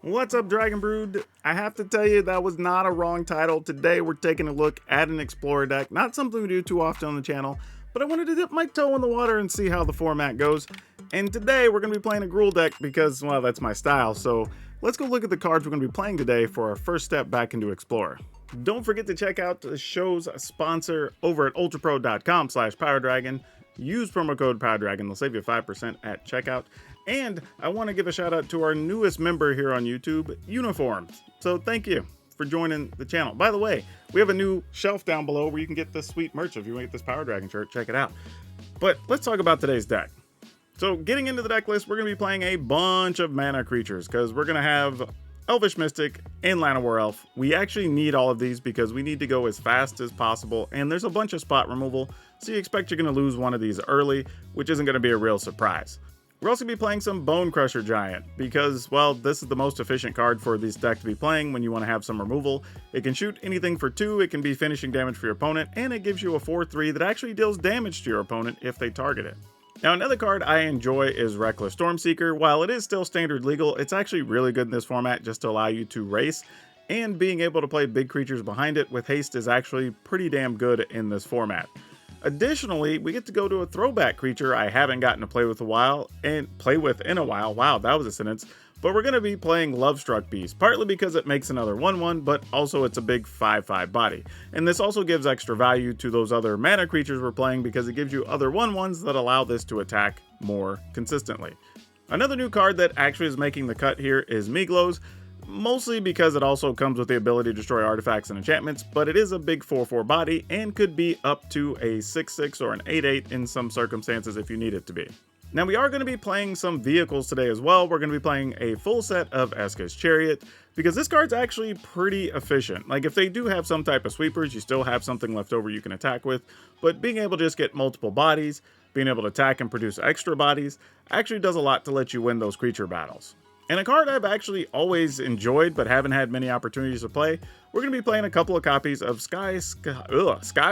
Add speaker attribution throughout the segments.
Speaker 1: What's up, Dragon Brood? I have to tell you, that was not a wrong title. Today we're taking a look at an Explorer deck. Not something we do too often on the channel, but I wanted to dip my toe in the water and see how the format goes. And today we're going to be playing a Gruul deck because, well, that's my style. So let's go look at the cards we're going to be playing today for our first step back into Explorer. Don't forget to check out the show's sponsor over at ultrapro.com/PowrDragn. Use promo code PowrDragn. They'll save you 5% at checkout. And I want to give a shout out to our newest member here on YouTube, Uniforms. So thank you for joining the channel. By the way, we have a new shelf down below where you can get this sweet merch. If you want to get this PowrDragn shirt, check it out. But let's talk about today's deck. So getting into the deck list, we're going to be playing a bunch of mana creatures because we're going to have Elvish Mystic and Llanowar Elf. We actually need all of these because we need to go as fast as possible, and there's a bunch of spot removal, so you expect you're going to lose one of these early, which isn't going to be a real surprise. We're also going to be playing some Bone Crusher Giant because, well, this is the most efficient card for this deck to be playing when you want to have some removal. It can shoot anything for 2, it can be finishing damage for your opponent, and it gives you a 4/3 that actually deals damage to your opponent if they target it. Now, another card I enjoy is Reckless Stormseeker. While it is still standard legal, it's actually really good in this format just to allow you to race, and being able to play big creatures behind it with haste is actually pretty damn good in this format. Additionally, we get to go to a throwback creature I haven't gotten to play with in a while. Wow, that was a sentence. But we're going to be playing Lovestruck Beast, partly because it makes another 1/1, but also it's a big 5/5 body. And this also gives extra value to those other mana creatures we're playing because it gives you other 1/1s that allow this to attack more consistently. Another new card that actually is making the cut here is Miglos, mostly because it also comes with the ability to destroy artifacts and enchantments, but it is a big 4/4 body and could be up to a 6/6 or an 8/8 in some circumstances if you need it to be. Now, we are going to be playing some vehicles today as well. We're going to be playing a full set of Eska's Chariot because this card's actually pretty efficient. Like, if they do have some type of sweepers, you still have something left over you can attack with, but being able to just get multiple bodies, being able to attack and produce extra bodies, actually does a lot to let you win those creature battles. And a card I've actually always enjoyed but haven't had many opportunities to play, we're going to be playing a couple of copies of Sky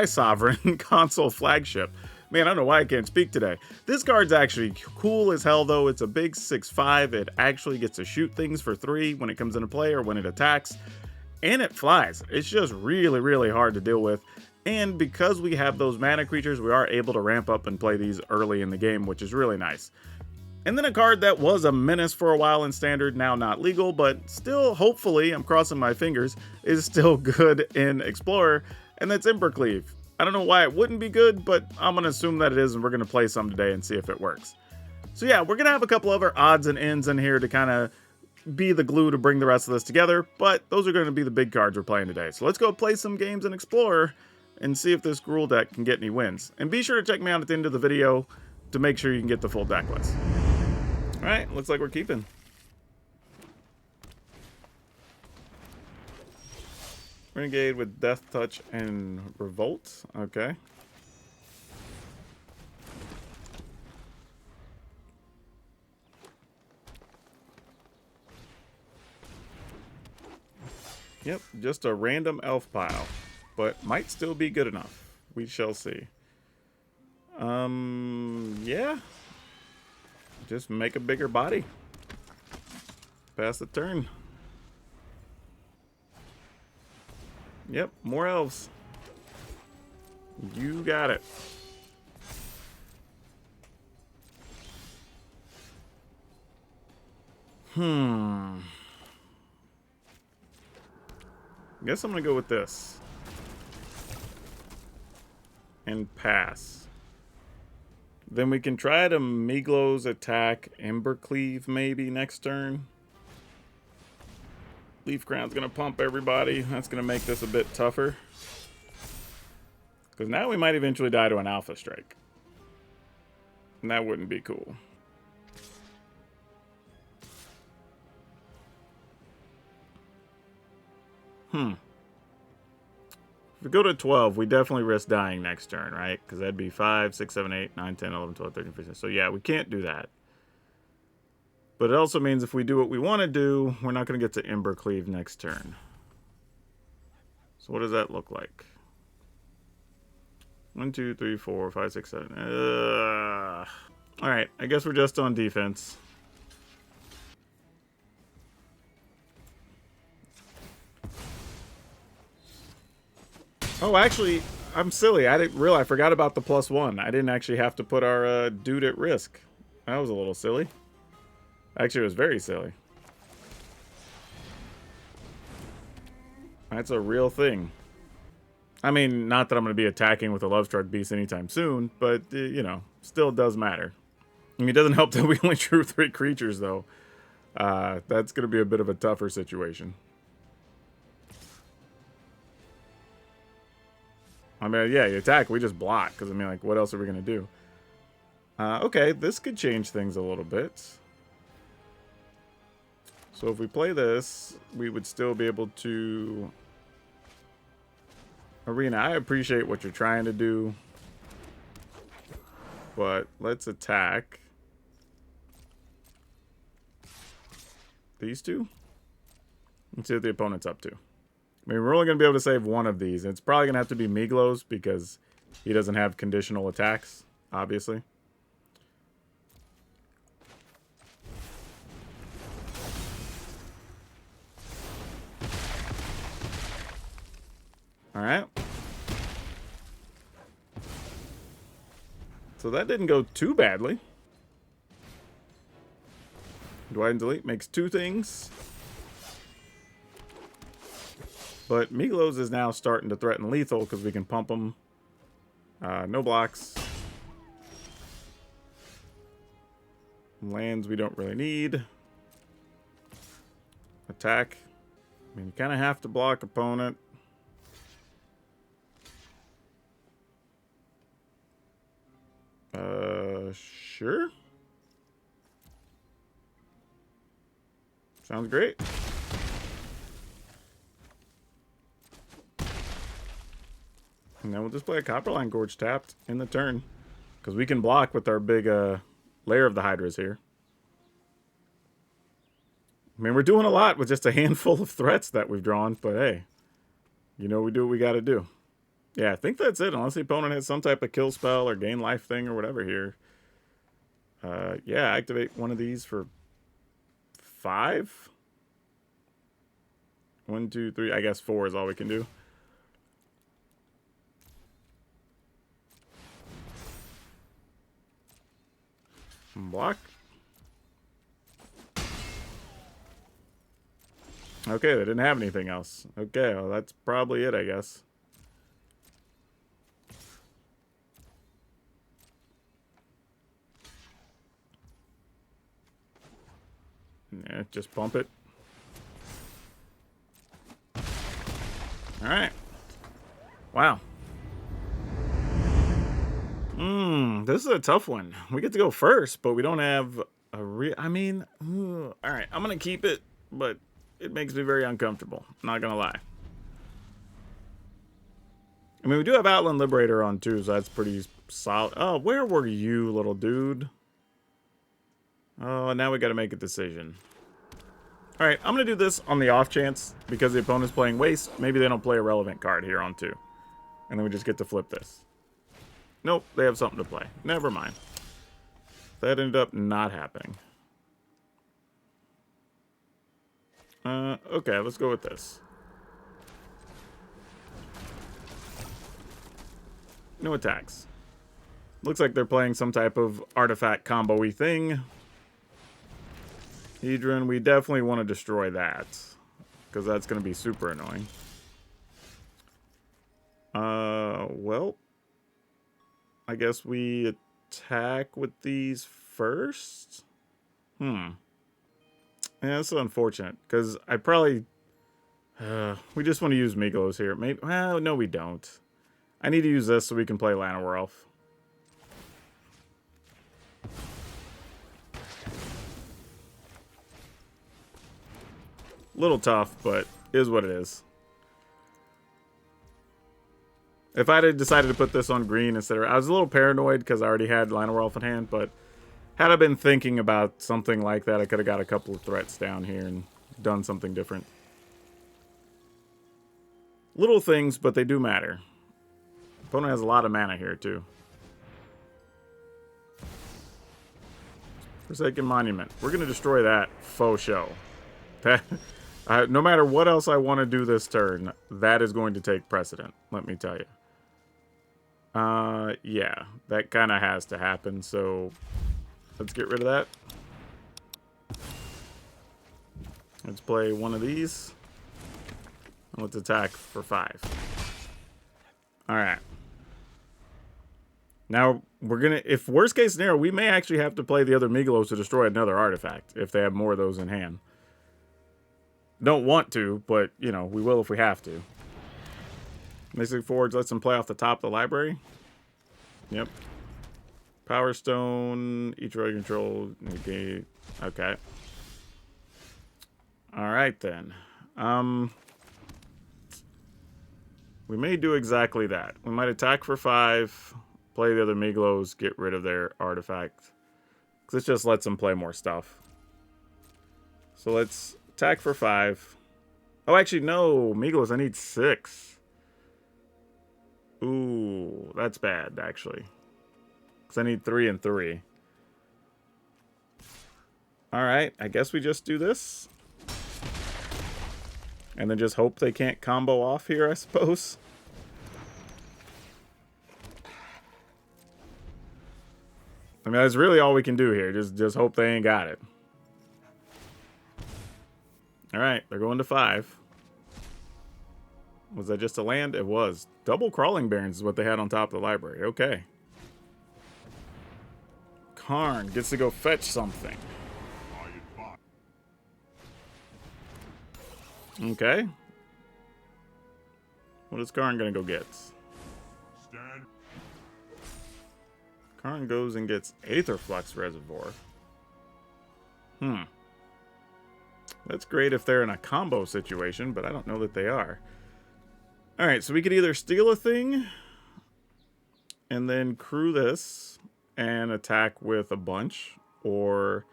Speaker 1: Sovereign Console Flagship. Man, I don't know why I can't speak today. This card's actually cool as hell, though. It's a big 6/5. It actually gets to shoot things for 3 when it comes into play or when it attacks. And it flies. It's just really, really hard to deal with. And because we have those mana creatures, we are able to ramp up and play these early in the game, which is really nice. And then a card that was a menace for a while in Standard, now not legal, but still, hopefully, I'm crossing my fingers, is still good in Explorer, and that's Embercleave. I don't know why it wouldn't be good, but I'm going to assume that it is, and we're going to play some today and see if it works. So yeah, we're going to have a couple other odds and ends in here to kind of be the glue to bring the rest of this together, but those are going to be the big cards we're playing today. So let's go play some games in Explorer and see if this Gruul deck can get any wins. And be sure to check me out at the end of the video to make sure you can get the full deck list. Alright, looks like we're keeping. Renegade with Death Touch and Revolt. Okay. Yep, just a random elf pile, but might still be good enough. We shall see. Yeah. Just make a bigger body. Pass the turn. Yep, more elves. You got it. Guess I'm gonna go with this. And pass. Then we can try to Miglos attack Embercleave maybe next turn. Leaf Crown's going to pump everybody. That's going to make this a bit tougher. Because now we might eventually die to an Alpha Strike. And that wouldn't be cool. If we go to 12, we definitely risk dying next turn, right? Because that'd be 5, 6, 7, 8, 9, 10, 11, 12, 13, 14. So yeah, we can't do that. But it also means if we do what we want to do, we're not going to get to Embercleave next turn. So what does that look like? 1, 2, 3, 4, 5, 6, 7. Alright, I guess we're just on defense. Oh, actually, I'm silly. I didn't realize. I forgot about the +1. I didn't actually have to put our dude at risk. That was a little silly. Actually, it was very silly. That's a real thing. I mean, not that I'm going to be attacking with a Lovestruck Beast anytime soon, but, you know, still does matter. I mean, it doesn't help that we only drew 3 creatures, though. That's going to be a bit of a tougher situation. I mean, yeah, you attack, we just block, because, I mean, like, what else are we going to do? Okay, this could change things a little bit. So if we play this, we would still be able to... Arena, I appreciate what you're trying to do, but let's attack these two and see what the opponent's up to. I mean, we're only going to be able to save one of these. It's probably going to have to be Miglos because he doesn't have conditional attacks, obviously. All right. So that didn't go too badly. Divide and delete makes 2 things. But Miglos is now starting to threaten lethal because we can pump him. No blocks. Lands we don't really need. Attack. I mean, you kind of have to block opponent. Sure. Sounds great. And then we'll just play a Copperline Gorge tapped in the turn. Because we can block with our big Lair of the Hydras here. I mean, we're doing a lot with just a handful of threats that we've drawn. But hey, you know we do what we got to do. Yeah, I think that's it. Unless the opponent has some type of kill spell or gain life thing or whatever here. Yeah, activate one of these for 5. 1, 2, 3. I guess 4 is all we can do. Block. Okay, they didn't have anything else. Okay, well, that's probably it, I guess. Yeah, just pump it. Alright. Wow. This is a tough one. We get to go first, but we don't have a I mean, alright, I'm gonna keep it, but it makes me very uncomfortable. Not gonna lie. I mean, we do have Outland Liberator on too, so that's pretty solid. Oh, where were you, little dude? Oh, now we gotta make a decision. Alright, I'm gonna do this on the off chance, because the opponent's playing Waste. Maybe they don't play a relevant card here on 2. And then we just get to flip this. Nope, they have something to play. Never mind. That ended up not happening. Okay, let's go with this. No attacks. Looks like they're playing some type of artifact combo-y thing. Hedron, we definitely want to destroy that. Because that's going to be super annoying. Well, I guess we attack with these first? Yeah, that's unfortunate, because I probably... we just want to use Miglos here. Maybe, well, no we don't. I need to use this so we can play Llanowar. Little tough, but is what it is. If I had decided to put this on green instead of... I was a little paranoid because I already had Llanowar in hand, but had I been thinking about something like that, I could have got a couple of threats down here and done something different. Little things, but they do matter. Opponent has a lot of mana here, too. Forsaken Monument. We're going to destroy that faux show. No matter what else I want to do this turn, that is going to take precedent, let me tell you. Yeah, that kind of has to happen, so let's get rid of that. Let's play one of these. Let's attack for 5. Alright. Now, we're gonna, if worst case scenario, we may actually have to play the other Migalos to destroy another artifact, if they have more of those in hand. Don't want to, but, you know, we will if we have to. Mystic Forge lets them play off the top of the library. Yep. Power Stone, each road control, negate. Okay. Alright then. We may do exactly that. We might attack for 5, play the other Migalos, get rid of their artifact. Because this just lets them play more stuff. So let's attack for 5. Oh, actually, no. Migalos, I need 6. Ooh, that's bad, actually. Because I need 3 and 3. Alright, I guess we just do this. And then just hope they can't combo off here, I suppose. I mean, that's really all we can do here. Just hope they ain't got it. Alright, they're going to 5. Was that just a land? It was. Double Crawling Barons is what they had on top of the library. Okay. Karn gets to go fetch something. Okay. What is Karn gonna go get? Karn goes and gets Aetherflux Reservoir. That's great if they're in a combo situation, but I don't know that they are. Alright, so we could either steal a thing and then crew this and attack with a bunch, or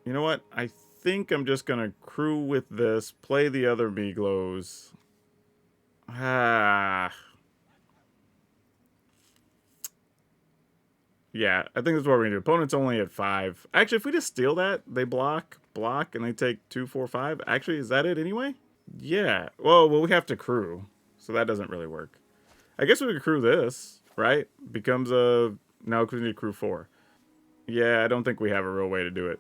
Speaker 1: you know what? I think I'm just gonna crew with this, play the other Miglos. Yeah, I think that's what we're gonna do. Opponent's only at 5. Actually, if we just steal that, they block, and they take 2, 4, 5. Actually, is that it anyway? Yeah. Well, we have to crew, so that doesn't really work. I guess we could crew this, right? Becomes a... No, because we need to crew 4. Yeah, I don't think we have a real way to do it.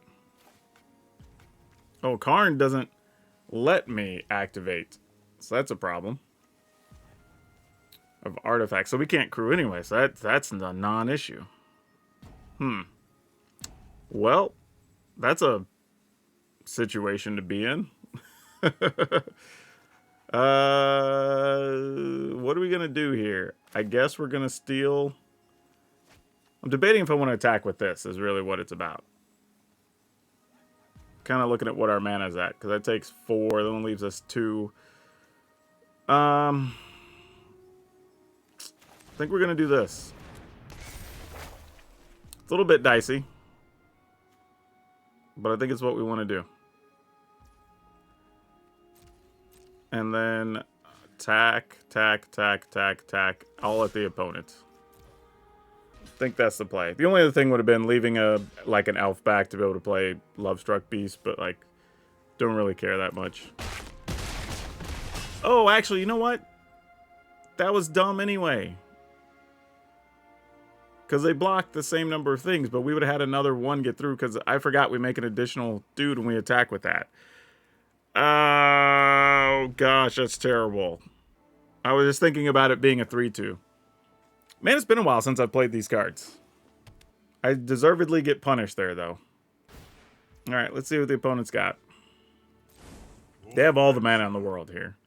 Speaker 1: Oh, Karn doesn't let me activate. So that's a problem. Of artifacts. So we can't crew anyway, so that's a non-issue. Well, that's a situation to be in. What are we gonna do here? I guess we're gonna steal. I'm debating if I want to attack with this, is really what it's about. Kind of looking at what our mana is at, because that takes 4, then leaves us 2. I think we're gonna do this. It's a little bit dicey, but I think it's what we want to do. And then tack, all at the opponent. I think that's the play. The only other thing would have been leaving an elf back to be able to play Lovestruck Beast, but like, don't really care that much. Oh, actually, you know what? That was dumb anyway. Because they blocked the same number of things, but we would have had another one get through, because I forgot we make an additional dude when we attack with that. Oh, gosh, that's terrible. I was just thinking about it being a 3-2. Man, it's been a while since I've played these cards. I deservedly get punished there, though. Alright, let's see what the opponent's got. They have all the mana in the world here.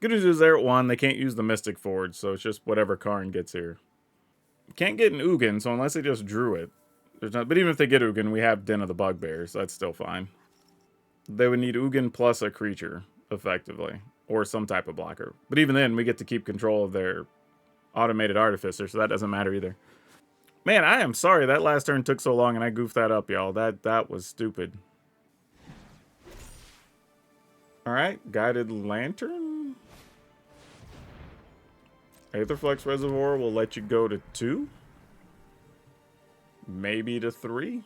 Speaker 1: Good news is they're at 1. They can't use the Mystic Forge, so it's just whatever Karn gets here. Can't get an Ugin, so unless they just drew it. There's not, but even if they get Ugin, we have Den of the Bugbears, so that's still fine. They would need Ugin plus a creature, effectively. Or some type of blocker. But even then, we get to keep control of their automated artificer, so that doesn't matter either. Man, I am sorry that last turn took so long and I goofed that up, y'all. That was stupid. Alright, Guided Lantern. Aetherflux Reservoir will let you go to 2. Maybe to 3.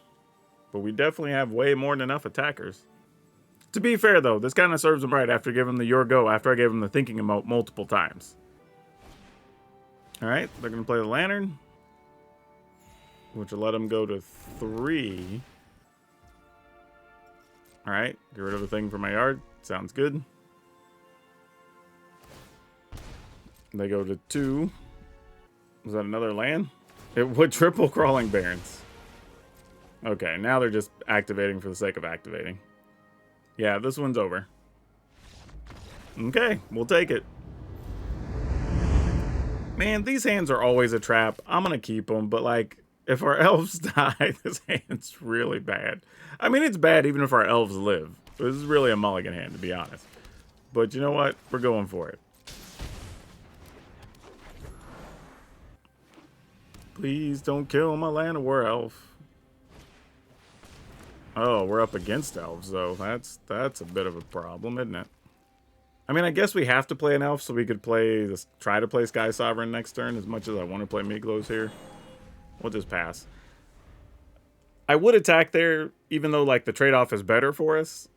Speaker 1: But we definitely have way more than enough attackers. To be fair, though, this kind of serves him right after giving him the Your Go, after I gave him the thinking emote multiple times. Alright, they're going to play the Lantern, which will let him go to 3. Alright, get rid of a thing from my yard. Sounds good. They go to 2. Was that another land? It would triple Crawling Barrens. Okay, now they're just activating for the sake of activating. Yeah, this one's over. Okay, we'll take it. Man, these hands are always a trap. I'm going to keep them, but like, if our elves die, this hand's really bad. I mean, it's bad even if our elves live. This is really a mulligan hand, to be honest. But you know what? We're going for it. Please don't kill my land of war elf. Oh, we're up against elves, though. That's a bit of a problem, isn't it? I mean, I guess we have to play an elf so we could play this, try to play Sky Sovereign next turn, as much as I want to play Miglos here. We'll just pass. I would attack there, even though like the trade-off is better for us.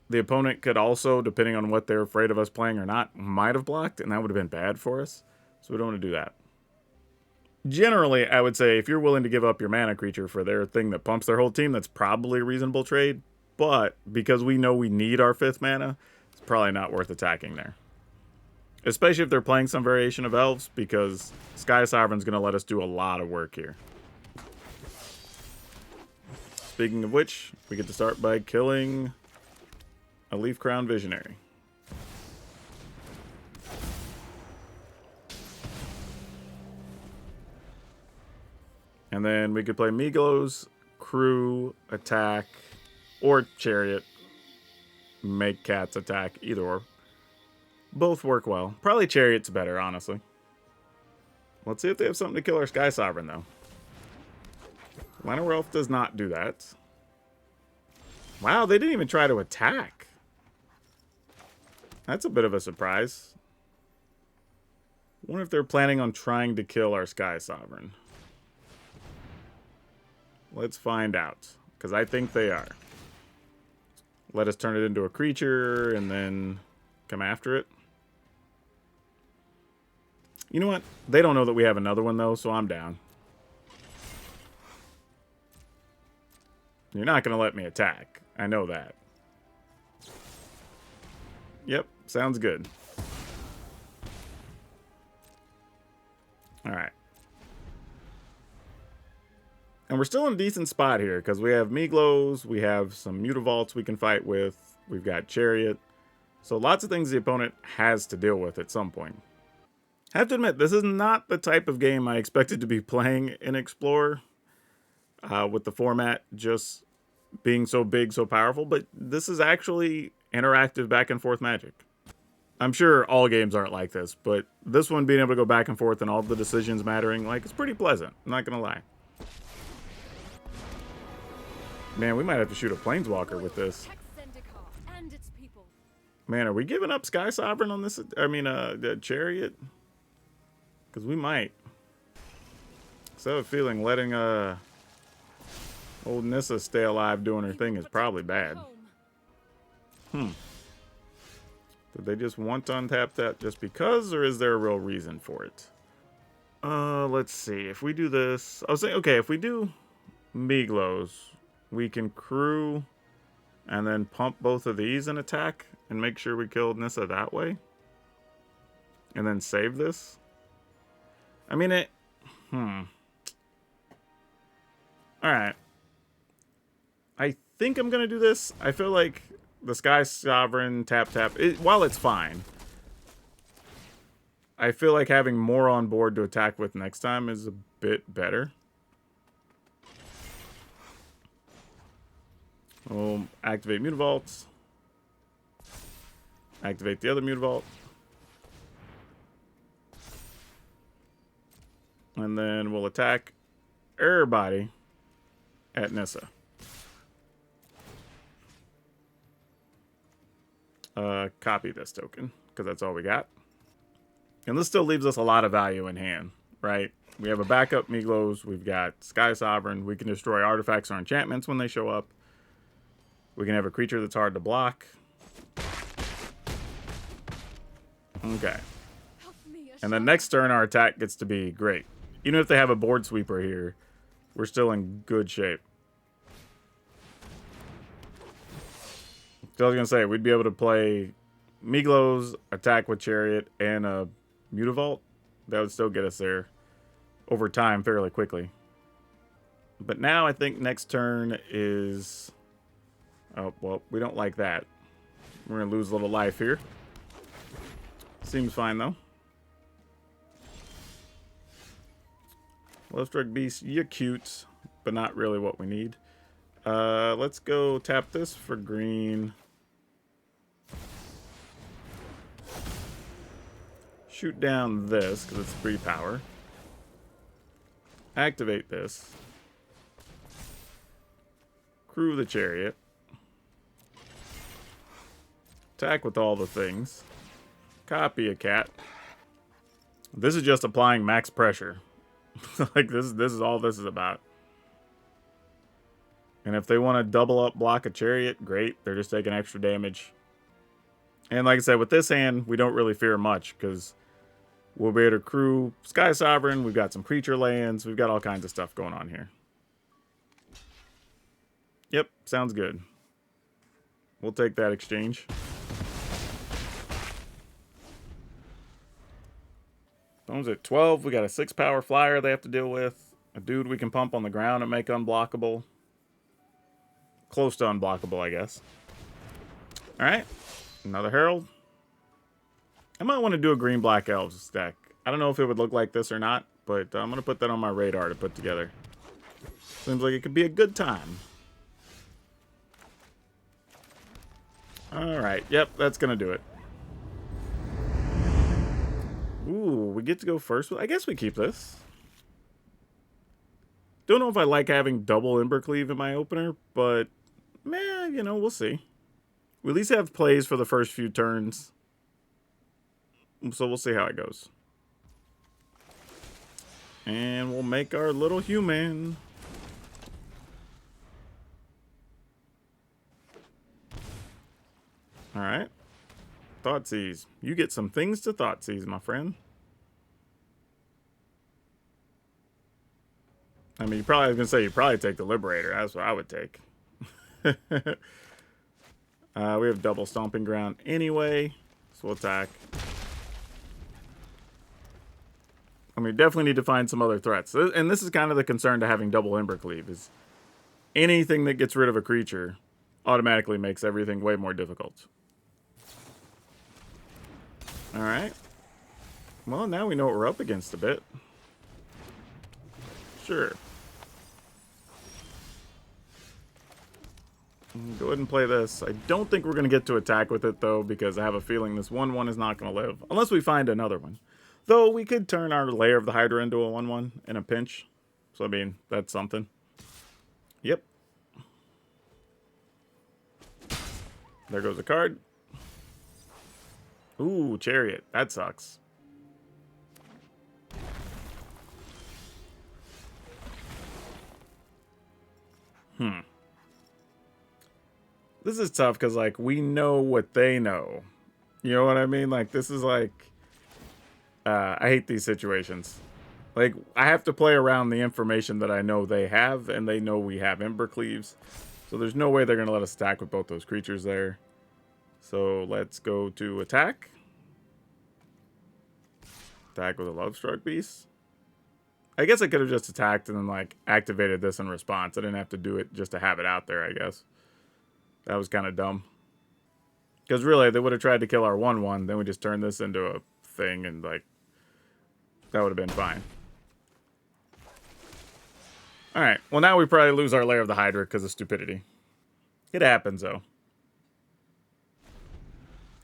Speaker 1: The opponent could also, depending on what they're afraid of us playing or not, might have blocked, and that would have been bad for us. So we don't want to do that. Generally, I would say if you're willing to give up your mana creature for their thing that pumps their whole team, that's probably a reasonable trade. But because we know we need our 5th mana, it's probably not worth attacking there. Especially if they're playing some variation of elves, because Sky Sovereign's going to let us do a lot of work here. Speaking of which, we get to start by killing a Leaf Crown Visionary. And then we could play Miglos, Crew, Attack, or Chariot. Make Cats attack, either or. Both work well. Probably Chariot's better, honestly. Let's see if they have something to kill our Sky Sovereign, though. Llanowar Elf does not do that. Wow, they didn't even try to attack. That's a bit of a surprise. Wonder if they're planning on trying to kill our Sky Sovereign. Let's find out, because I think they are. Let us turn it into a creature and then come after it. You know what? They don't know that we have another one, though, so I'm down. You're not going to let me attack. I know that. Yep, sounds good. Alright. And we're still in a decent spot here, because we have Miglos, we have some Mutavaults we can fight with, we've got Chariot. So lots of things the opponent has to deal with at some point. I have to admit, this is not the type of game I expected to be playing in Explorer, with the format just being so big, so powerful, but this is actually interactive back and forth Magic. I'm sure all games aren't like this, but this one being able to go back and forth and all the decisions mattering, like, it's pretty pleasant, I'm not gonna lie. Man, we might have to shoot a Planeswalker with this. Man, are we giving up Sky Sovereign on this? I mean, Chariot? Because we might. So I have a feeling letting old Nissa stay alive doing her thing is probably bad. Did they just want to untap that just because, or is there a real reason for it? Let's see. If we do this, I was saying, okay, if we do Miglos, we can Crew and then pump both of these and attack and make sure we killed Nissa that way. And then save this. I mean, it... Alright. I think I'm going to do this. I feel like the Sky Sovereign tap, while it's fine, I feel like having more on board to attack with next time is a bit better. We'll activate Mutavaults. Activate the other Mutavault. And then we'll attack everybody at Nissa. Copy this token, because that's all we got. And this still leaves us a lot of value in hand, right? We have a backup Miglos. We've got Sky Sovereign. We can destroy artifacts or enchantments when they show up. We can have a creature that's hard to block. Okay. And then next turn, our attack gets to be great. Even if they have a board sweeper here, we're still in good shape. So I was going to say, we'd be able to play Miglos, attack with Chariot, and a Mutavault. That would still get us there over time fairly quickly. But now I think next turn is... Oh, well, we don't like that. We're going to lose a little life here. Seems fine, though. Love-Struck Beast, you're cute, but not really what we need. Let's go tap this for green. Shoot down this, because it's 3 power. Activate this. Crew the Chariot. Attack with all the things. Copy a cat. This is just applying max pressure. Like, this is all this is about. And if they want to double up block a Chariot, great. They're just taking extra damage. And like I said, with this hand, we don't really fear much, because we'll be able to crew Sky Sovereign. We've got some creature lands. We've got all kinds of stuff going on here. Yep, sounds good. We'll take that exchange. Bones at 12. We got a 6 power flyer they have to deal with. A dude we can pump on the ground and make unblockable. Close to unblockable, I guess. Alright. Another Herald. I might want to do a green-black Elves deck. I don't know if it would look like this or not, but I'm going to put that on my radar to put together. Seems like it could be a good time. Alright, yep, that's going to do it. Ooh, we get to go first. I guess we keep this. Don't know if I like having double Embercleave in my opener, but, meh, you know, we'll see. We at least have plays for the first few turns. So we'll see how it goes. And we'll make our little human. Alright. Thoughtseize. You get some things to Thoughtseize, my friend. I mean, I was going to say, you probably take the Liberator. That's what I would take. We have double Stomping Ground anyway, so we'll attack. I mean, definitely need to find some other threats. And this is kind of the concern to having double Embercleave, is anything that gets rid of a creature automatically makes everything way more difficult. Alright. Well, now we know what we're up against a bit. Sure. Go ahead and play this. I don't think we're going to get to attack with it, though, because I have a feeling this 1/1 is not going to live. Unless we find another one. Though, we could turn our Lair of the Hydra into a 1/1 in a pinch. So, I mean, that's something. Yep. There goes a card. Ooh, Chariot. That sucks. This is tough because, like, we know what they know. You know what I mean? Like, this is like... I hate these situations. Like, I have to play around the information that I know they have, and they know we have Embercleaves. So there's no way they're going to let us attack with both those creatures there. So let's go to attack. Attack with a Love-Struck Beast. I guess I could have just attacked and then, like, activated this in response. I didn't have to do it just to have it out there, I guess. That was kind of dumb. Because really, they would have tried to kill our 1/1, then we just turned this into a thing, and, like, that would have been fine. Alright, well now we probably lose our Lair of the Hydra because of stupidity. It happens, though.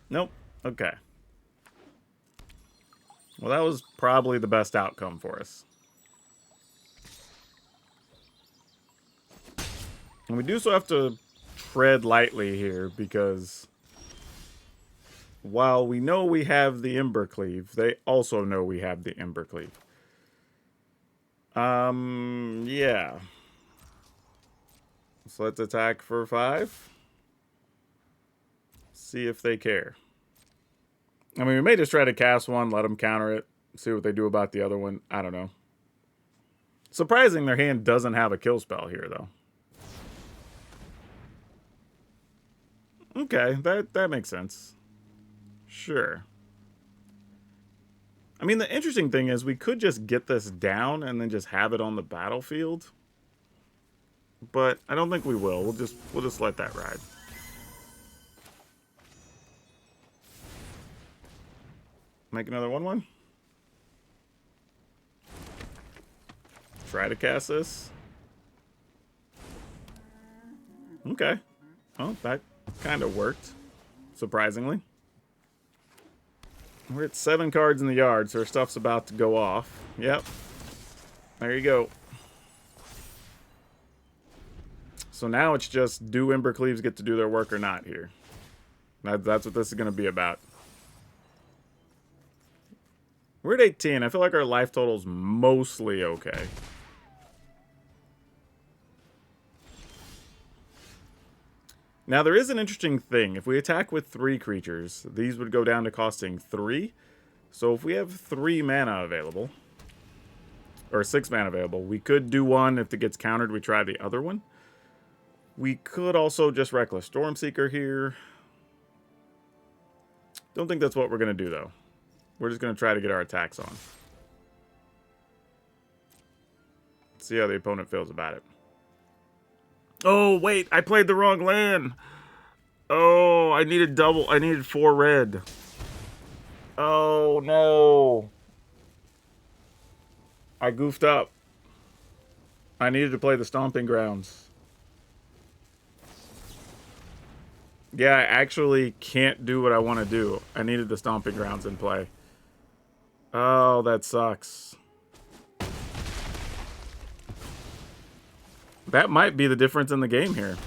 Speaker 1: Nope. Okay. Well, that was probably the best outcome for us. And we do still have to tread lightly here, because while we know we have the Embercleave, they also know we have the Embercleave. Yeah. So let's attack for 5. See if they care. I mean, we may just try to cast one, let them counter it, see what they do about the other one. I don't know. Surprising their hand doesn't have a kill spell here, though. Okay, that makes sense. Sure. I mean, the interesting thing is we could just get this down and then just have it on the battlefield. But I don't think we will. We'll just let that ride. Make another 1/1. Try to cast this. Okay. Oh, that kind of worked. Surprisingly. We're at 7 cards in the yard, so our stuff's about to go off. Yep. There you go. So now it's just, do Embercleaves get to do their work or not here? That's what this is going to be about. We're at 18. I feel like our life total's mostly okay. Now, there is an interesting thing. If we attack with 3 creatures, these would go down to costing 3. So if we have 3 mana available, or 6 mana available, we could do one. If it gets countered, we try the other one. We could also just Reckless Stormseeker here. Don't think that's what we're going to do, though. We're just going to try to get our attacks on. See how the opponent feels about it. Oh, wait, I played the wrong land. Oh, I needed double. I needed 4 red. Oh, no. I goofed up. I needed to play the Stomping Grounds. Yeah, I actually can't do what I want to do. I needed the Stomping Grounds in play. Oh, that sucks. That might be the difference in the game here.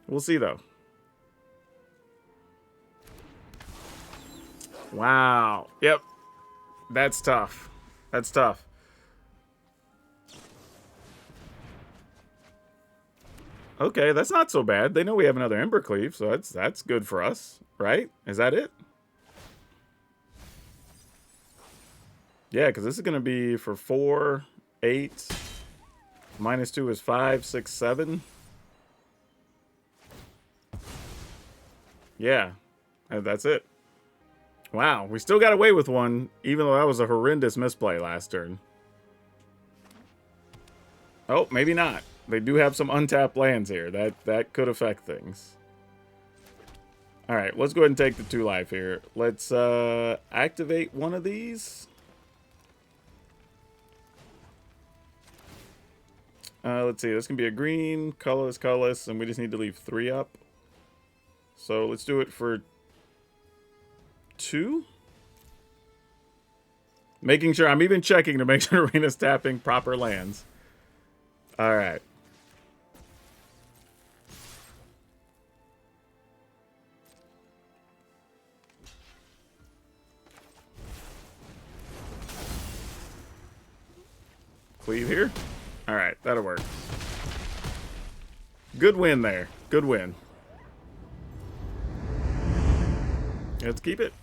Speaker 1: We'll see, though. Wow. Yep. That's tough. That's tough. Okay, that's not so bad. They know we have another Embercleave, so that's good for us, right? Is that it? Yeah, because this is going to be for 4, 8. -2 is 5, 6, 7. Yeah, that's it. Wow, we still got away with one, even though that was a horrendous misplay last turn. Oh, maybe not. They do have some untapped lands here. That could affect things. Alright, let's go ahead and take the 2 life here. Let's activate one of these. Let's see, this can be a green, colorless, and we just need to leave 3 up. So let's do it for 2. Making sure, I'm even checking to make sure Arena's tapping proper lands. Alright. Cleave here. Alright, that'll work. Good win there. Good win. Let's keep it.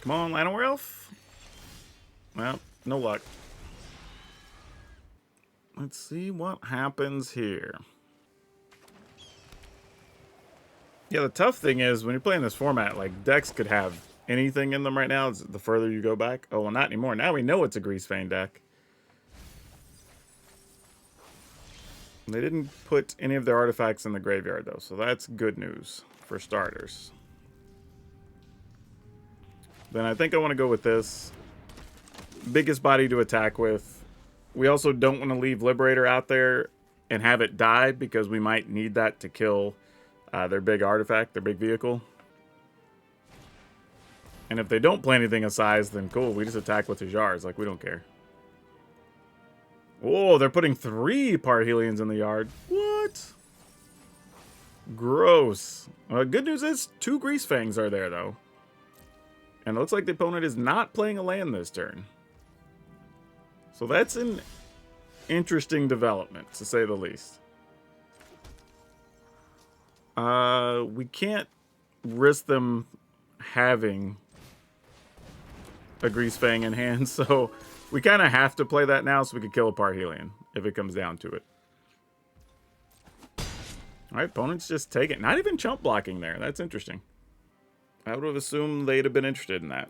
Speaker 1: Come on, Llanowar Elf. Well, no luck. Let's see what happens here. Yeah, the tough thing is, when you're playing this format, like, decks could have anything in them right now. The further you go back. Oh, well, not anymore. Now we know it's a Greasefang deck. They didn't put any of their artifacts in the graveyard, though, so that's good news for starters. Then I think I want to go with this. Biggest body to attack with. We also don't want to leave Liberator out there and have it die, because we might need that to kill their big artifact, their big vehicle. And if they don't play anything of size, then cool, we just attack with Jars, like we don't care. Oh, they're putting 3 Parhelions in the yard. What? Gross. Good news is 2 Greasefangs are there, though. And it looks like the opponent is not playing a land this turn. So that's an interesting development, to say the least. We can't risk them having a Greasefang in hand, so we kind of have to play that now so we could kill a Parhelion if it comes down to it. Alright, opponents just take it. Not even chump blocking there. That's interesting. I would have assumed they'd have been interested in that.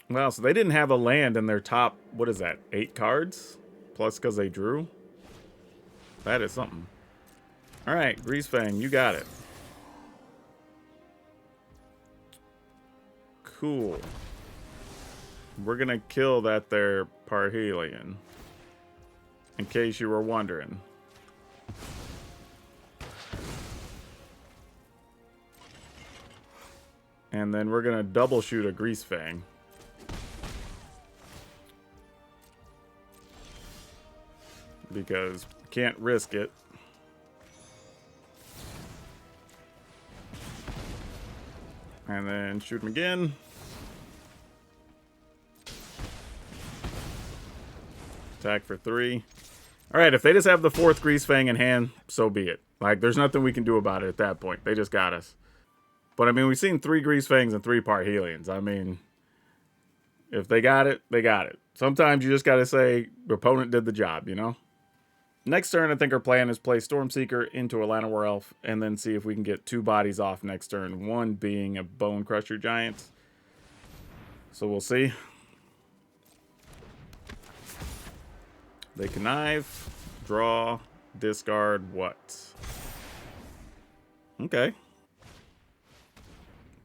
Speaker 1: Well, so they didn't have a land in their top, what is that, 8 cards? Plus because they drew? That is something. Alright, Greasefang, you got it. Cool. We're gonna kill that there Parhelion. In case you were wondering. And then we're gonna double shoot a Greasefang. Because we can't risk it. And then shoot him again. Attack for 3. Alright, if they just have the 4th Greasefang in hand, so be it. Like, there's nothing we can do about it at that point. They just got us. But, I mean, we've seen 3 Greasefangs and 3 Parhelions. I mean, if they got it, they got it. Sometimes you just got to say, the opponent did the job, you know? Next turn, I think our plan is play Stormseeker into a Llanowar Elf, and then see if we can get 2 bodies off next turn. One being a Bone Crusher Giant. So we'll see. They connive, draw, discard, what? Okay.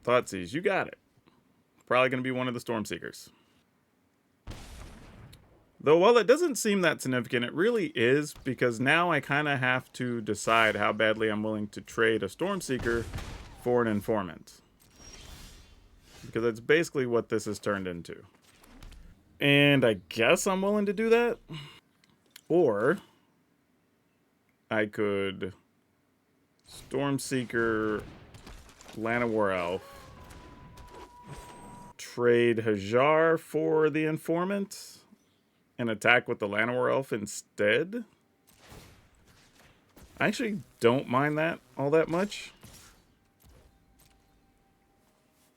Speaker 1: Thoughtseize, you got it. Probably going to be one of the Stormseekers. Though, while that doesn't seem that significant, it really is, because now I kind of have to decide how badly I'm willing to trade a Stormseeker for an Informant. Because that's basically what this has turned into. And I guess I'm willing to do that. Or I could Stormseeker, Llanowar Elf, trade Hajar for the Informant, and attack with the Llanowar Elf instead. I actually don't mind that all that much.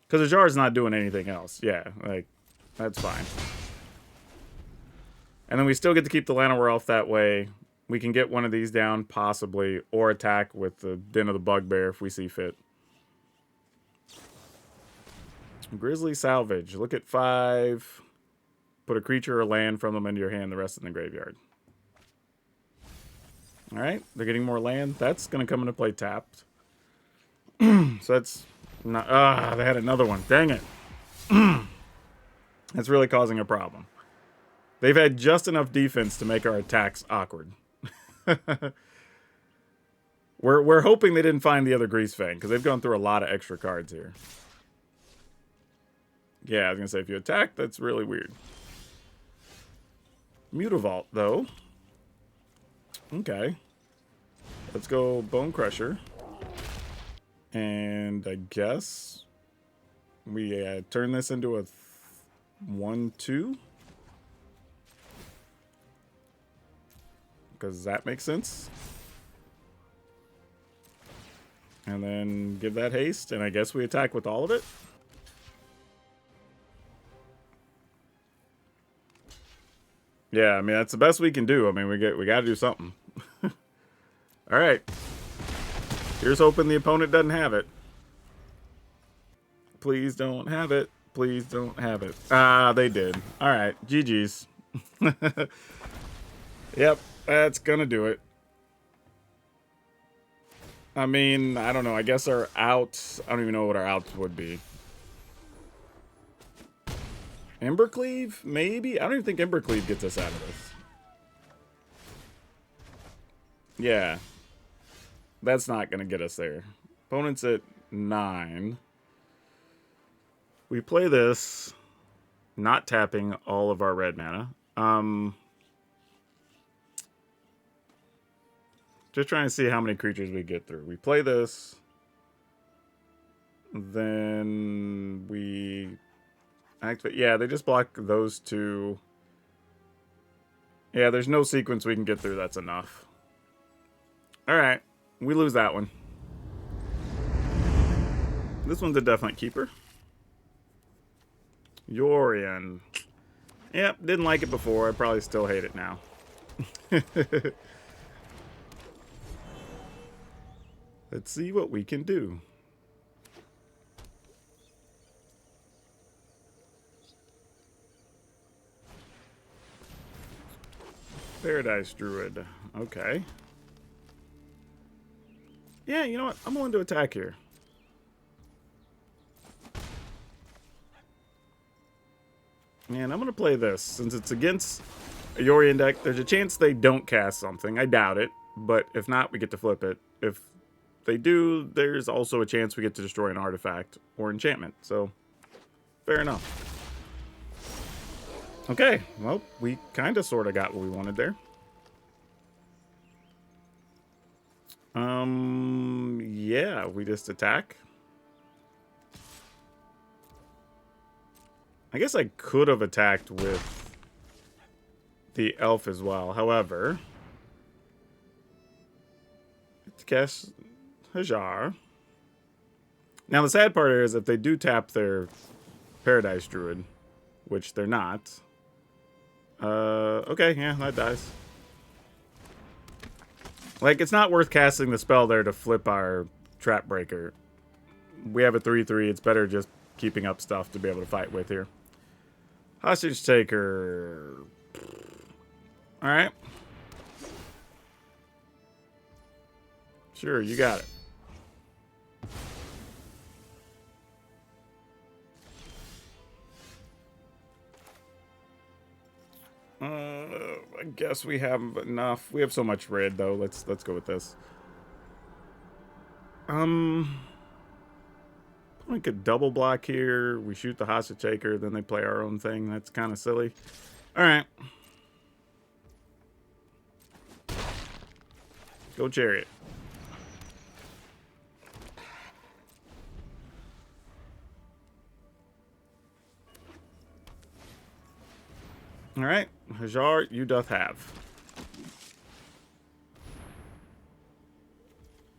Speaker 1: Because Hajar's not doing anything else. Yeah, like, that's fine. And then we still get to keep the Llanowar Elf that way. We can get one of these down, possibly, or attack with the Den of the Bugbear if we see fit. Grizzly Salvage. Look at 5. Put a creature or land from them into your hand, the rest in the graveyard. Alright, they're getting more land. That's going to come into play tapped. So that's not... they had another one. Dang it. That's really causing a problem. They've had just enough defense to make our attacks awkward. We're hoping they didn't find the other Greasefang, because they've gone through a lot of extra cards here. Yeah, I was going to say, if you attack, that's really weird. Mutavault, though. Okay. Let's go Bone Crusher. And I guess we turn this into a 1-2. Because that makes sense. And then give that haste, and I guess we attack with all of it. Yeah, I mean, that's the best we can do. I mean, we got to do something. All right. Here's hoping the opponent doesn't have it. Please don't have it. Please don't have it. Ah, they did. All right. GG's. Yep, that's going to do it. I mean, I don't know. I guess our outs... I don't even know what our outs would be. Embercleave? Maybe? I don't even think Embercleave gets us out of this. Yeah. That's not going to get us there. Opponent's at 9. We play this, not tapping all of our red mana. Just trying to see how many creatures we get through. We play this. Then we... activate. Yeah, they just block those 2. Yeah, there's no sequence we can get through that's enough. Alright. we lose that one. This one's a definite keeper. Yorion. Yep, didn't like it before. I probably still hate it now. Let's see what we can do. Paradise Druid. Okay. Yeah, you know what? I'm willing to attack here. And I'm going to play this. Since it's against a Yorion deck, there's a chance they don't cast something. I doubt it. But if not, we get to flip it. If they do, there's also a chance we get to destroy an artifact or enchantment. So, fair enough. Okay, well, we kind of sort of got what we wanted there. Yeah, we just attack. I guess I could have attacked with the elf as well. However, it's cast Hajar. Now, the sad part is if they do tap their Paradise Druid, which they're not. Okay, yeah, that dies. Like, it's not worth casting the spell there to flip our Trap Breaker. We have a 3/3. It's better just keeping up stuff to be able to fight with here. Hostage Taker. Alright. Sure, you got it. I guess we have enough. We have so much red though. Let's go with this. We could double block here. We shoot the Hostage Taker, then they play our own thing. That's kind of silly. All right. Go Chariot. All right, Hajar, you doth have.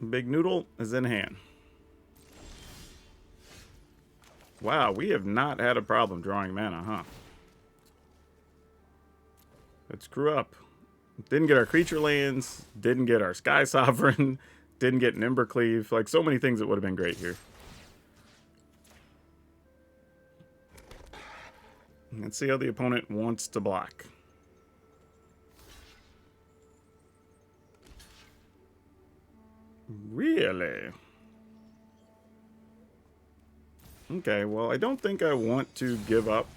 Speaker 1: Big Noodle is in hand. Wow, we have not had a problem drawing mana, huh? Let's screw up. Didn't get our creature lands, didn't get our Sky Sovereign, didn't get an Embercleave. Like, so many things that would have been great here. Let's see how the opponent wants to block. Really? Okay, well, I don't think I want to give up.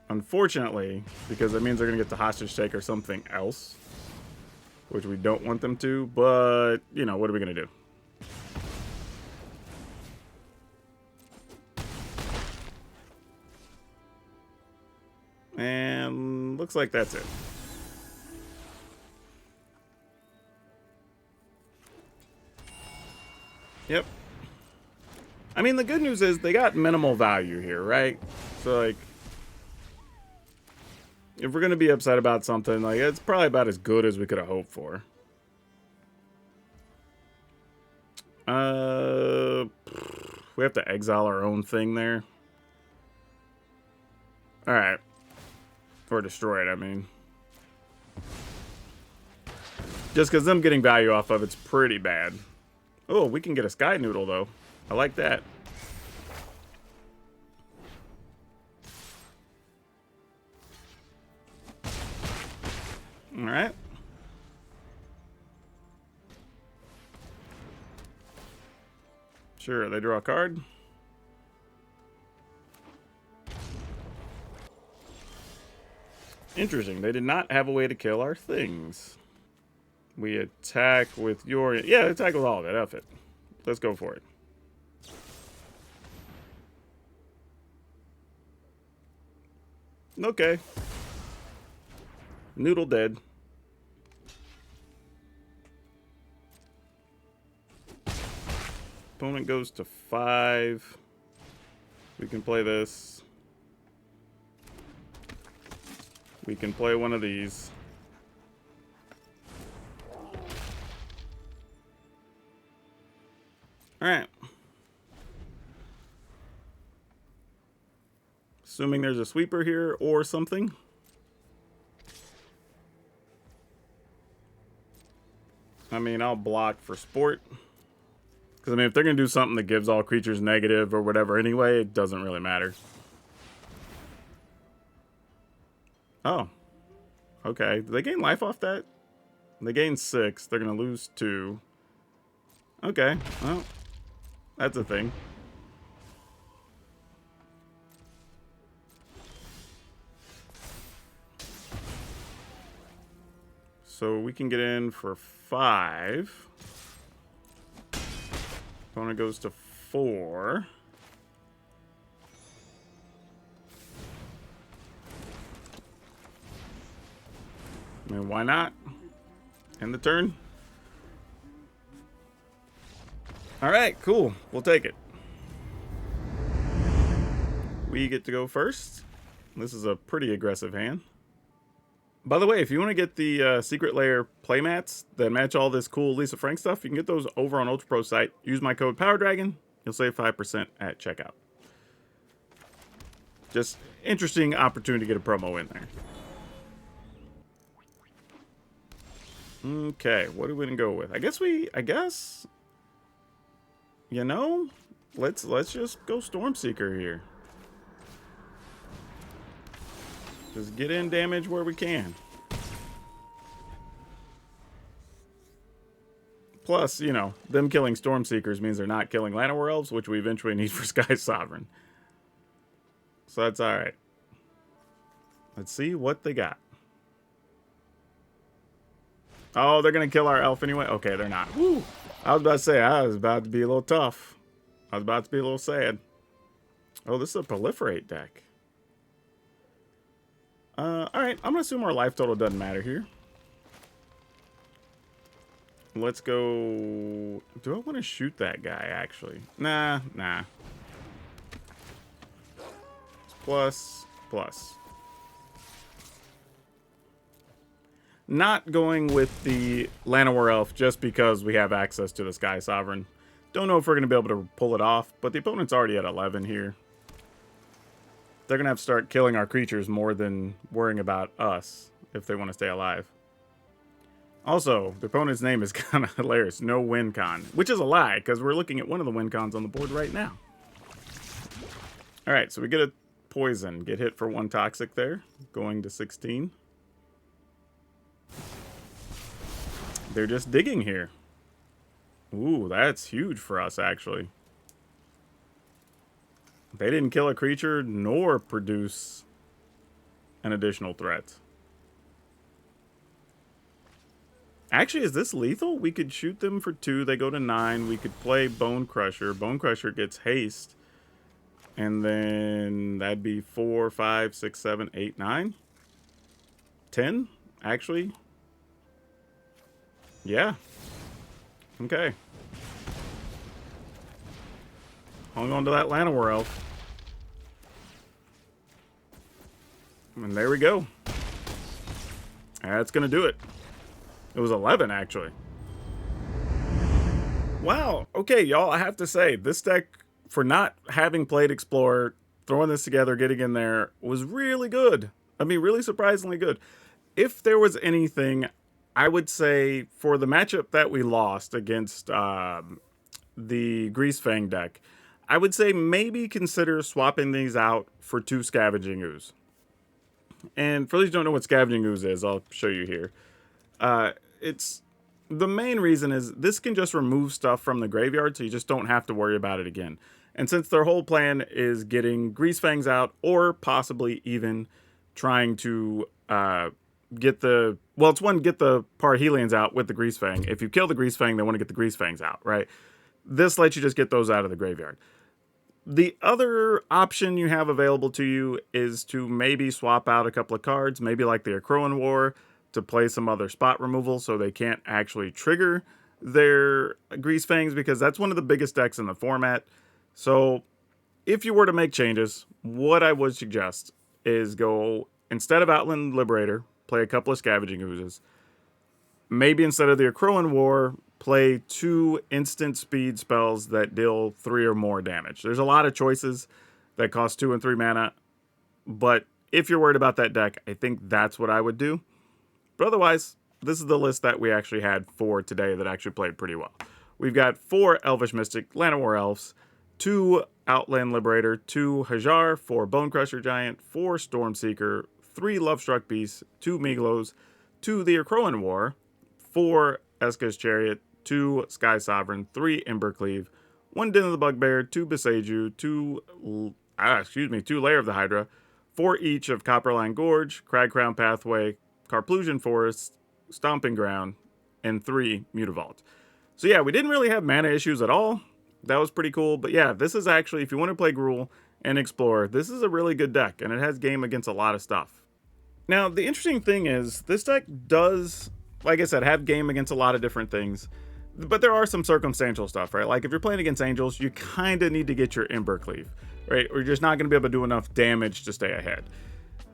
Speaker 1: Unfortunately, because that means they're going to get the Hostage Taker or something else. Which we don't want them to, but, you know, what are we going to do? And looks like that's it. Yep. I mean, the good news is they got minimal value here, right? So, like, if we're going to be upset about something, like, it's probably about as good as we could have hoped for. We have to exile our own thing there. Alright. Or destroy it, I mean. Just because them getting value off of it's pretty bad. Oh, we can get a Sky Noodle, though. I like that. Alright. Sure, they draw a card. Interesting. They did not have a way to kill our things. We attack with your... Yeah, attack with all of it. F it. Let's go for it. Okay. Noodle dead. Opponent goes to 5. We can play this. We can play one of these. Alright. Assuming there's a sweeper here or something. I mean, I'll block for sport. Because, I mean, if they're going to do something that gives all creatures negative or whatever anyway, it doesn't really matter. Oh. Okay. Do they gain life off that? They gain 6. They're going to lose 2. Okay. Well, that's a thing. So we can get in for 5. Opponent goes to 4. I mean, why not? End the turn. All right, cool. We'll take it. We get to go first. This is a pretty aggressive hand. By the way, if you want to get the Secret Lair playmats that match all this cool Lisa Frank stuff, you can get those over on Ultra Pro's site. Use my code PowrDragn. You'll save 5% at checkout. Just interesting opportunity to get a promo in there. Okay, what are we gonna go with? I guess, you know, let's just go Stormseeker here. Just get in damage where we can. Plus, you know, them killing Stormseekers means they're not killing Llanowar Elves, which we eventually need for Sky Sovereign. So that's alright. Let's see what they got. Oh, they're going to kill our elf anyway? Okay, they're not. Woo! I was about to say, I was about to be a little tough. I was about to be a little sad. Oh, this is a proliferate deck. Alright, I'm going to assume our life total doesn't matter here. Let's go... Do I want to shoot that guy, actually? Nah. Plus. Not going with the Llanowar Elf just because we have access to the Sky Sovereign. Don't know if we're going to be able to pull it off, but the opponent's already at 11 here. They're going to have to start killing our creatures more than worrying about us if they want to stay alive. Also, the opponent's name is kind of hilarious. No win con, which is a lie because we're looking at one of the win cons on the board right now. All right, so we get a poison. Get hit for 1 toxic there, going to 16. They're just digging here. Ooh, that's huge for us, actually. They didn't kill a creature nor produce an additional threat. Actually, is this lethal? We could shoot them for 2. They go to 9. We could play Bone Crusher. Bone Crusher gets haste. And then that'd be 4, 5, 6, 7, 8, 9. 10, actually. Yeah. Okay. Hung on to that Llanowar Elf. And there we go. That's going to do it. It was 11, actually. Wow. Okay, y'all, I have to say, this deck, for not having played Explorer, throwing this together, getting in there, was really good. I mean, really surprisingly good. If there was anything, I would say for the matchup that we lost against the Greasefang deck, I would say maybe consider swapping these out for 2 Scavenging Ooze. And for those who don't know what Scavenging Ooze is, I'll show you here. It's the main reason is this can just remove stuff from the graveyard, so you just don't have to worry about it again. And since their whole plan is getting Greasefangs out, or possibly even trying to get the... Well, it's one, get the Parhelions out with the Greasefang. If you kill the Greasefang, they want to get the Greasefangs out, right? This lets you just get those out of the graveyard. The other option you have available to you is to maybe swap out a couple of cards, maybe like the Akroan War, to play some other spot removal so they can't actually trigger their Greasefangs, because that's one of the biggest decks in the format. So if you were to make changes, what I would suggest is go, instead of Outland Liberator, play a couple of Scavenging Oozes. Maybe instead of the Akroan War, play 2 instant speed spells that deal 3 or more damage. There's a lot of choices that cost 2 and 3 mana, but if you're worried about that deck, I think that's what I would do. But otherwise, this is the list that we actually had for today that actually played pretty well. We've got 4 Elvish Mystic, Land of War Elves, 2 Outland Liberator, 2 Hajar, 4 Bone Crusher Giant, 4 Stormseeker, 3 Lovestruck Beasts, 2 Miglos, 2 the Akroan War, 4 Eska's Chariot, 2 Sky Sovereign, 3 Embercleave, 1 Den of the Bugbear, 2 Beseju, 2 Lair of the Hydra, 4 each of Copperline Gorge, Cragcrown Pathway, Carplusion Forest, Stomping Ground, and 3 Mutavault. So yeah, we didn't really have mana issues at all. That was pretty cool. But yeah, this is actually, if you want to play Gruul and explore, this is a really good deck, and it has game against a lot of stuff. Now, the interesting thing is, this deck does, like I said, have game against a lot of different things. But there are some circumstantial stuff, right? Like if you're playing against Angels, you kind of need to get your Embercleave, right? Or you're just not going to be able to do enough damage to stay ahead.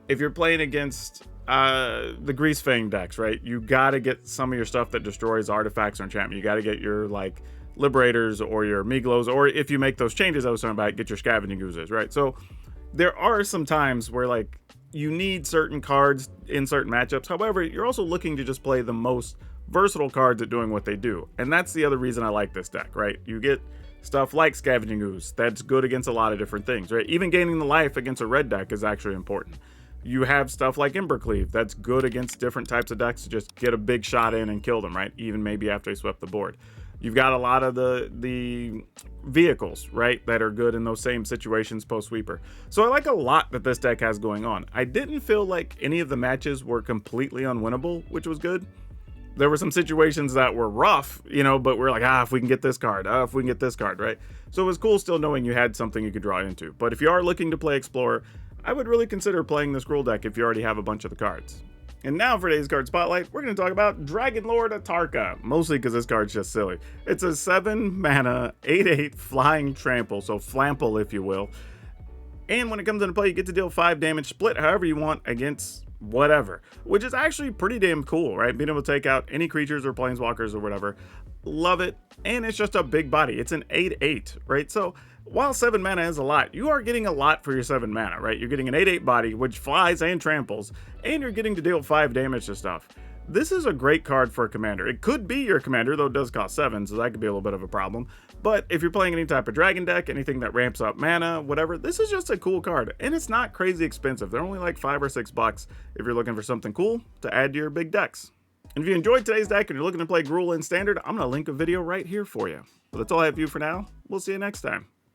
Speaker 1: If you're playing against the Greasefang decks, right? You got to get some of your stuff that destroys artifacts or enchantment. You got to get your like Liberators or your Miglos, or if you make those changes I was talking about, get your Scavenging Oozes, right? So there are some times where like you need certain cards in certain matchups. However, you're also looking to just play the most versatile cards at doing what they do. And that's the other reason I like this deck, right? You get stuff like Scavenging Ooze that's good against a lot of different things, right? Even gaining the life against a red deck is actually important. You have stuff like Embercleave that's good against different types of decks to just get a big shot in and kill them, right? Even maybe after they swept the board. You've got a lot of the vehicles, right, that are good in those same situations post-sweeper. So I like a lot that this deck has going on. I didn't feel like any of the matches were completely unwinnable, which was good. There were some situations that were rough, you know, but we're like, if we can get this card, if we can get this card, right? So it was cool still knowing you had something you could draw into. But if you are looking to play Explorer, I would really consider playing this Gruul deck if you already have a bunch of the cards. And now for today's card spotlight, we're going to talk about Dragon Lord Atarka, mostly because this card's just silly. It's a 7 mana, 8/8 flying trample, so flample if you will. And when it comes into play, you get to deal 5 damage, split however you want against whatever, which is actually pretty damn cool, right? Being able to take out any creatures or planeswalkers or whatever. Love it. And it's just a big body. It's an 8/8, right? So while 7 mana is a lot, you are getting a lot for your 7 mana, right? You're getting an 8/8 body, which flies and tramples, and you're getting to deal 5 damage to stuff. This is a great card for a commander. It could be your commander, though it does cost 7, so that could be a little bit of a problem. But if you're playing any type of dragon deck, anything that ramps up mana, whatever, this is just a cool card. And it's not crazy expensive. They're only like $5 or $6 if you're looking for something cool to add to your big decks. And if you enjoyed today's deck and you're looking to play Gruul in Standard, I'm going to link a video right here for you. But that's all I have for you for now. We'll see you next time.